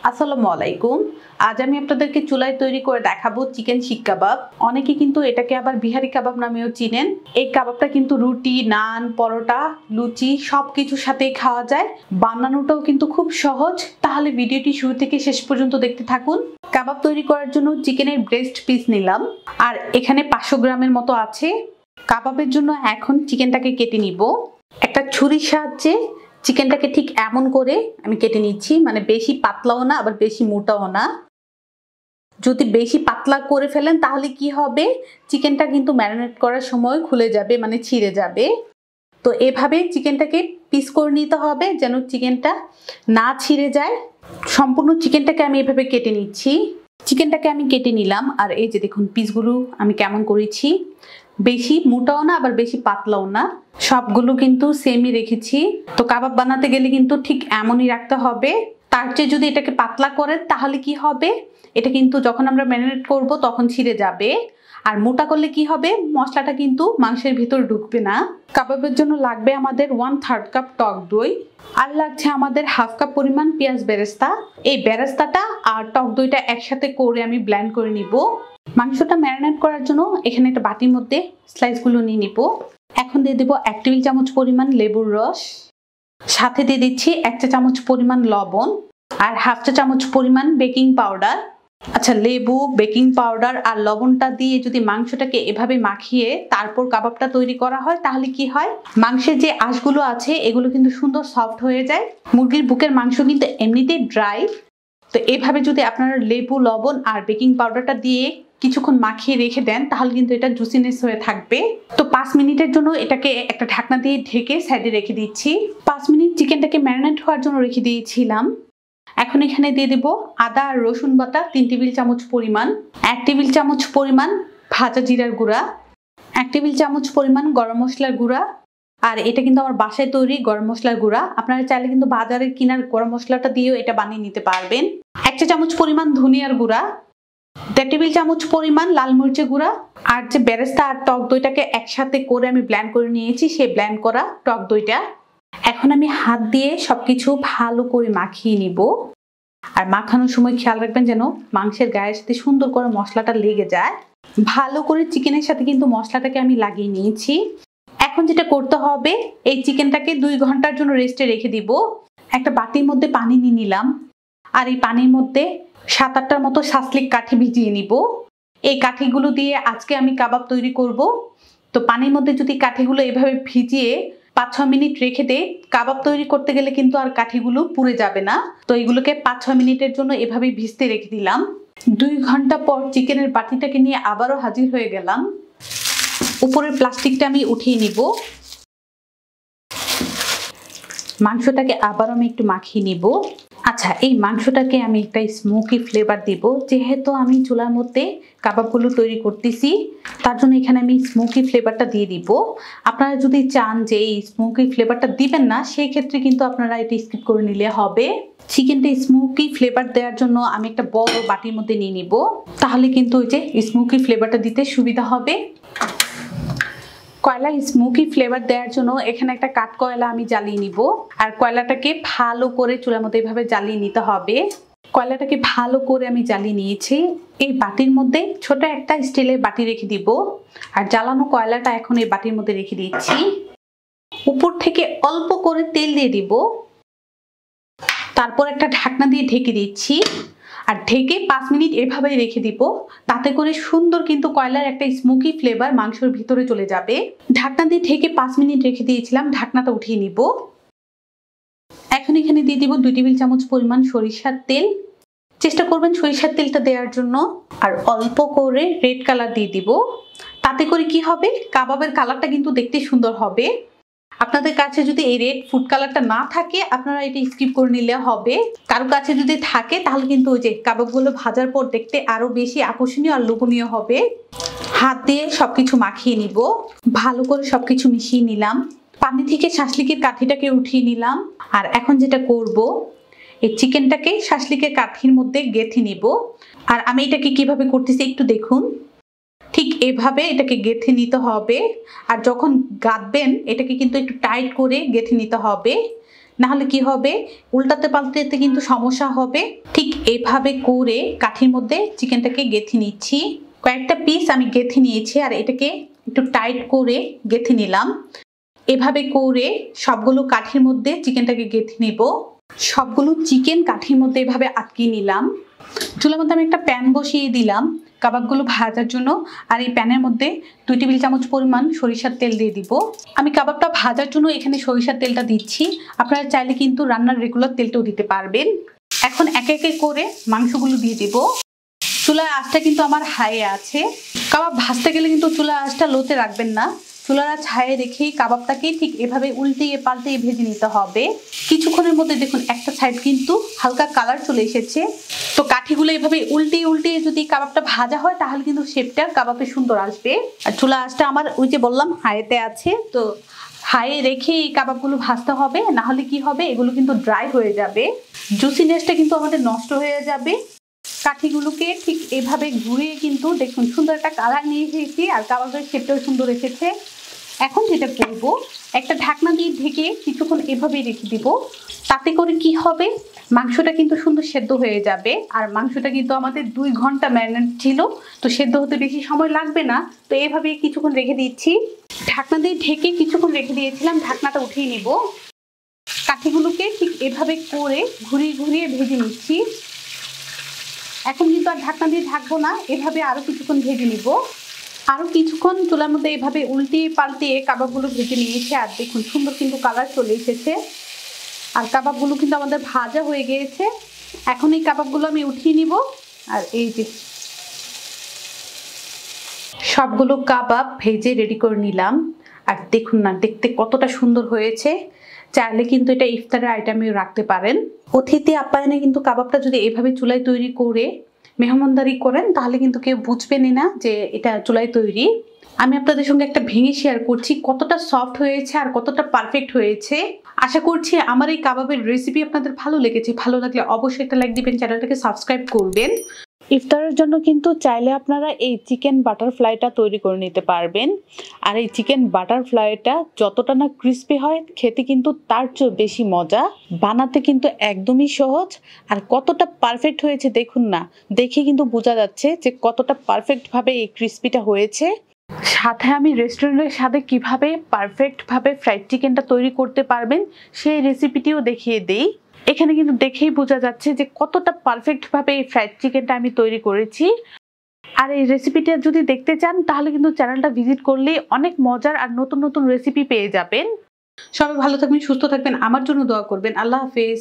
আসসালামু আলাইকুম। আজ আমি আপনাদেরকে চুলায় তৈরি করে দেখাবো চিকেন শিক কাবাব। অনেকে কিন্তু এটাকে আবার বিহারি কাবাব নামেও চিনেন। এই কাবাবটা কিন্তু রুটি, নান, পরোটা, লুচি সবকিছুর সাথেই খাওয়া যায়। বানানোটাও কিন্তু খুব সহজ। তাহলে ভিডিওটি শুরু থেকে শেষ পর্যন্ত দেখতে থাকুন। কাবাব তৈরি করার জন্য চিকেনের ব্রেস্ট পিস নিলাম, আর এখানে 500 গ্রামের মতো আছে। কাবাবের জন্য এখন চিকেনটাকে কেটে নিব। একটা ছুরির সাহায্যে চিকেনটাকে ঠিক এমন করে আমি কেটে নিচ্ছি, মানে বেশি পাতলাও না আবার বেশি মোটাও না। যদি বেশি পাতলা করে ফেলেন তাহলে কি হবে, চিকেনটা কিন্তু ম্যারিনেট করার সময় খুলে যাবে, মানে ছিঁড়ে যাবে। তো এভাবে চিকেনটাকে পিস করে নিতে হবে যেন চিকেনটা না ছিঁড়ে যায়। সম্পূর্ণ চিকেনটাকে আমি এভাবে কেটে নিচ্ছি। চিকেনটাকে আমি কেটে নিলাম, আর এই যে দেখুন পিসগুলো আমি কেমন করেছি। বেশি মোটাও না আবার বেশি পাতলাও না, সবগুলো কিন্তু সেমই রেখেছি। তো কাবাব বানাতে গেলে কিন্তু ঠিক এমনই রাখতে হবে। তার চেয়ে যদি এটাকে পাতলা করেন তাহলে কি হবে, এটা কিন্তু যখন আমরা ম্যারিনেট করব তখন ছিঁড়ে যাবে। আর মোটা করলে কি হবে, মশলাটা কিন্তু মাংসের ভিতর ঢুকবে না। কাবাবের জন্য লাগবে আমাদের 1/3 কাপ টক দই, আর লাগছে আমাদের 1/2 কাপ পরিমাণ পেঁয়াজ বেরেস্তা। এই বেরেস্তাটা আর টক দইটা একসাথে করে আমি ব্লেন্ড করে নিব। মাংসটা ম্যারিনেট করার জন্য এখানে একটা বাটির মধ্যে স্লাইসগুলো নিয়ে নিব। এখন দিয়ে দেব 1 টেবিল চামচ পরিমাণ লেবুর রস, সাথে দিয়ে দিচ্ছি 1 চা চামচ পরিমাণ লবণ আর 1/2 চা চামচ পরিমাণ বেকিং পাউডার। আচ্ছা, লেবু, বেকিং পাউডার আর লবণটা দিয়ে যদি মাংসটাকে এভাবে মাখিয়ে তারপর কাবাবটা তৈরি করা হয় তাহলে কি হয়, মাংসের যে আঁশগুলো আছে এগুলো কিন্তু সুন্দর সফট হয়ে যায়। মুরগির বুকের মাংস কিন্তু এমনিতেই ড্রাই। তো এভাবে যদি আপনারা লেবু, লবণ আর বেকিং পাউডারটা দিয়ে কিছুক্ষণ মাখিয়ে রেখে দেন তাহলে কিন্তু এটা জুসিনেস হয়ে থাকবে। তো 5 মিনিটের জন্য এটাকে একটা ঢাকনা দিয়ে ঢেকে সাইডে রেখে দিচ্ছি। 5 মিনিট চিকেনটাকে ম্যারিনেট হওয়ার জন্য রেখে দিয়েছিলাম। এখন এখানে দিয়ে দেব আদা আর রসুন বাটা 3 টেবিল চামচ পরিমাণ, 1 টেবিল চামচ পরিমাণ ভাজা জিরার গুঁড়া, 1 টেবিল চামচ পরিমাণ গরম মশলার গুঁড়া। আর এটা কিন্তু আমার বাসায় তৈরি গরম মশলার গুঁড়া, আপনারা চাইলে কিন্তু বাজারের কিনার গরম মশলাটা দিয়েও এটা বানিয়ে নিতে পারবেন। 1 চা চামচ পরিমাণ ধনিয়ার গুঁড়া, 1.5 টেবিল চামচ পরিমাণ লাল মরিচের গুঁড়া, আর যে বেরেস্তা আর টক দইটাকে একসাথে করে আমি ব্লেন্ড করে নিয়েছি সেই ব্লেন্ড করা টক দইটা। এখন আমি হাত দিয়ে সবকিছু ভালো করে মাখিয়ে নিব। আর মাখানোর সময় খেয়াল রাখবেন যেন মাংসের গায়ের সাথে সুন্দর করে মশলাটা লেগে যায়। ভালো করে চিকেনের সাথে কিন্তু মশলাটাকে আমি লাগিয়ে নিয়েছি। এখন যেটা করতে হবে, এই চিকেনটাকে 2 ঘন্টার জন্য রেস্টে রেখে দিব। একটা বাটির মধ্যে পানি নিয়ে নিলাম, আর এই পানির মধ্যে 7-8টার মতো শাসলিক কাঠি ভিজিয়ে নিব। এই কাঠিগুলো দিয়ে আজকে আমি কাবাব তৈরি করব। তো পানির মধ্যে যদি কাঠিগুলো এভাবে ভিজিয়ে 5-6 মিনিট রেখে দেই, কাবাব তৈরি করতে গেলে কিন্তু আর কাঠিগুলো পুড়ে যাবে না। তো এগুলোকে 5-6 মিনিটের জন্য এভাবে ভিজতে রেখে দিলাম। 2 ঘন্টা পর চিকেনের বাটিটাকে নিয়ে আবারও হাজির হয়ে গেলাম। উপরের প্লাস্টিকটা আমি উঠিয়ে নিব। মাংসটাকে আবার আমি একটু মাখিয়ে নিব। আচ্ছা, এই মাংসটাকে আমি একটা স্মোকি ফ্লেভার দিব। যেহেতু আমি চুলার মধ্যে কাবাবগুলো তৈরি করতেছি তার জন্য এখানে আমি স্মোকি ফ্লেভারটা দিয়ে দিব। আপনারা যদি চান যে এই স্মোকি ফ্লেভারটা দিবেন না, সেই ক্ষেত্রে কিন্তু আপনারা এটা স্কিপ করে নিলে হবে। চিকেনটা স্মোকি ফ্লেভার দেওয়ার জন্য আমি একটা বড় বাটির মধ্যে নিয়ে নিব, তাহলে কিন্তু ওই যে স্মোকি ফ্লেভারটা দিতে সুবিধা হবে। কয়লা স্মোকি ফ্লেভার দেওয়ার জন্য এখানে একটা কাঠ কয়লা আমি জ্বালিয়ে নিব। আর কয়লাটাকে ভালো করে চুলার মধ্যে এভাবে জ্বালিয়ে নিতে হবে। কয়লাটাকে ভালো করে আমি জ্বালিয়ে নিয়েছি। এই বাটির মধ্যে ছোট একটা স্টিলের বাটি রেখে দিব, আর জ্বালানো কয়লাটা এখন এই বাটির মধ্যে রেখে দিচ্ছি। উপর থেকে অল্প করে তেল দিয়ে দিব, তারপর একটা ঢাকনা দিয়ে ঢেকে দিচ্ছি। আর ঢেকে 5 মিনিট এভাবেই রেখে দিব। তাতে করে সুন্দর কিন্তু কয়লার একটা স্মোকি ফ্লেভার মাংসের ভিতরে চলে যাবে। ঢাকনা দিয়ে ঢেকে 5 মিনিট রেখে দিয়েছিলাম, ঢাকনাটা উঠিয়ে নিব। এখন এখানে দিয়ে দিব 2 টেবিল চামচ পরিমাণ সরিষার তেল। চেষ্টা করবেন সরিষার তেলটা দেওয়ার জন্য। আর অল্প করে রেড কালার দিয়ে দিব। তাতে করে কি হবে, কাবাবের কালারটা কিন্তু দেখতে সুন্দর হবে। আপনাদের কাছে যদি এই রেড ফুড কালারটা না থাকে আপনারা এটা স্কিপ করে নিলে হবে। কারো কাছে যদি থাকে তাহলে কিন্তু ওই যে কাবাবগুলো ভাজার পর দেখতে আরো বেশি আকর্ষণীয় আর লোভনীয় হবে। হাত দিয়ে সবকিছু মাখিয়ে নিব। ভালো করে সবকিছু মিশিয়ে নিলাম। পানি থেকে শাসলিকের কাঠিটাকে উঠিয়ে নিলাম। আর এখন যেটা করব, এই চিকেনটাকে শাসলিকের কাঠির মধ্যে গেঁথে নিব। আর আমি এটাকে কিভাবে করতেছি একটু দেখুন। ঠিক এভাবে এটাকে গেঁথে নিতে হবে। আর যখন গাঁথবেন এটাকে কিন্তু একটু টাইট করে গেঁথে নিতে হবে। না হলে কি হবে, উল্টাতে পাল্টাতে কিন্তু সমস্যা হবে। ঠিক এভাবে করে কাঠির মধ্যে চিকেনটাকে গেঁথে নিচ্ছি। কয়েকটা পিস আমি গেঁথে নিয়েছি আর এটাকে একটু টাইট করে গেঁথে নিলাম। এভাবে করে সবগুলো কাঠির মধ্যে চিকেনটাকে গেঁথে নিব। সবগুলো চিকেন কাঠির মধ্যে এভাবে আটকে নিলাম। চুলার মধ্যে আমি একটা প্যান বসিয়ে দিলাম কাবাবগুলো ভাজার জন্য। আর এই প্যানের মধ্যে 2 টেবিল চামচ পরিমাণ সরিষার তেল দিয়ে দিব। আমি কাবাবটা ভাজার জন্য এখানে সরিষার তেলটা দিচ্ছি, আপনারা চাইলে কিন্তু রান্নার রেগুলার তেলটাও দিতে পারবেন। এখন একে একে করে মাংসগুলো দিয়ে দিব। চুলার আঁচটা কিন্তু আমার হাইয়ে আছে। কাবাব ভাজতে গেলে কিন্তু চুলার আঁচটা লোতে রাখবেন না, চুলার আঁচ হাইয়ে রেখেই কাবাবটাকে ঠিক এভাবে উল্টিয়ে পাল্টিয়ে ভেজে নিতে হবে। কিছুক্ষণের মধ্যে দেখুন একটা সাইড কিন্তু হালকা কালার চলে এসেছে। তো কাঠিগুলো এভাবে উল্টিয়ে উল্টিয়ে যদি কাবাবটা ভাজা হয় তাহলে কিন্তু শেপটা কাবাবে সুন্দর আসবে। আর চুলা আঁচটা আমার ওই যে বললাম হাইতে আছে, তো হাইয়ে রেখে এই কাবাবগুলো ভাজতে হবে, না হলে কি হবে এগুলো কিন্তু ড্রাই হয়ে যাবে, জুসিনেসটা কিন্তু আমাদের নষ্ট হয়ে যাবে। কাঠিগুলোকে ঠিক এভাবে ঘুরিয়ে কিন্তু দেখুন সুন্দর একটা কালার নিয়ে এসেছি আর কাবাবের শেপটাও সুন্দর এসেছে। এখন যেটা করব, একটা ঢাকনা দিয়ে ঢেকে কিছুক্ষণ এভাবেই রেখে দিব। তাতে করে কি হবে, মাংসটা কিন্তু সুন্দর সেদ্ধ হয়ে যাবে। আর মাংসটা কিন্তু আমাদের 2 ঘন্টা ম্যারিনেট ছিল, তো সেদ্ধ হতে বেশি সময় লাগবে না। তো এভাবে কিছুক্ষণ রেখে দিচ্ছি। ঢাকনা দিয়ে ঢেকে কিছুক্ষণ রেখে দিয়েছিলাম, ঢাকনাটা উঠিয়ে নিব। কাঠিগুলোকে ঠিক এভাবে করে ঘুরিয়ে ঘুরিয়ে ভেজে নিচ্ছি। এখন কিন্তু আর ঢাকনা দিয়ে ঢাকবো না, এভাবে আরো কিছুক্ষণ ভেজে নিব। আরো কিছুক্ষণ চুলার মধ্যে এভাবে উল্টিয়ে পাল্টিয়ে কাবাবগুলো ভেজে নিয়েছে। আর দেখুন সুন্দর কিন্তু কালার চলে এসেছে আর কাবাবগুলো কিন্তু আমাদের ভাজা হয়ে গিয়েছে। এখন এই কাবাবগুলো আমি উঠিয়ে নিব। আর এই যে সবগুলো কাবাব ভেজে রেডি করে নিলাম। আর দেখুন না, দেখতে কতটা সুন্দর হয়েছে। চাইলে কিন্তু এটা ইফতারের আইটেমেও রাখতে পারেন। অতিথি আপ্যায়নে কিন্তু কাবাবটা যদি এভাবে চুলায় তৈরি করে মেহমানদারি করেন তাহলে কিন্তু কেউ বুঝবেনই না যে এটা চুলায় তৈরি। আমি আপনাদের সঙ্গে একটা ভেঙে শেয়ার করছি কতটা সফট হয়েছে আর কতটা পারফেক্ট হয়েছে। আশা করছি আমার এই কাবাবের রেসিপি আপনাদের ভালো লেগেছে। ভালো লাগলে অবশ্যই একটা লাইক দিবেন, চ্যানেলটাকে সাবস্ক্রাইব করবেন। ইফতারের জন্য কিন্তু চাইলে আপনারা এই চিকেন বাটারফ্লাইটা তৈরি করে নিতে পারবেন। আর এই চিকেন বাটারফ্লাইটা যতটা না ক্রিস্পি হয়, খেতে কিন্তু তার চেয়ে বেশি মজা। বানাতে কিন্তু একদমই সহজ। আর কতটা পারফেক্ট হয়েছে দেখুন না, দেখে কিন্তু বোঝা যাচ্ছে যে কতটা পারফেক্টভাবে এই ক্রিস্পিটা হয়েছে। সাথে আমি রেস্টুরেন্টের সাথে কিভাবে পারফেক্টভাবে ফ্রাইড চিকেনটা তৈরি করতে পারবেন সেই রেসিপিটিও দেখিয়ে দেই। এখানে কিন্তু দেখেই বোঝা যাচ্ছে যে কতটা পারফেক্টভাবে এই ফ্রাইড চিকেনটা আমি তৈরি করেছি। আর এই রেসিপিটা যদি দেখতে চান তাহলে কিন্তু চ্যানেলটা ভিজিট করলেই অনেক মজার আর নতুন নতুন রেসিপি পেয়ে যাবেন। সবাই ভালো থাকবেন, সুস্থ থাকবেন, আমার জন্য দোয়া করবেন। আল্লাহ হাফেজ।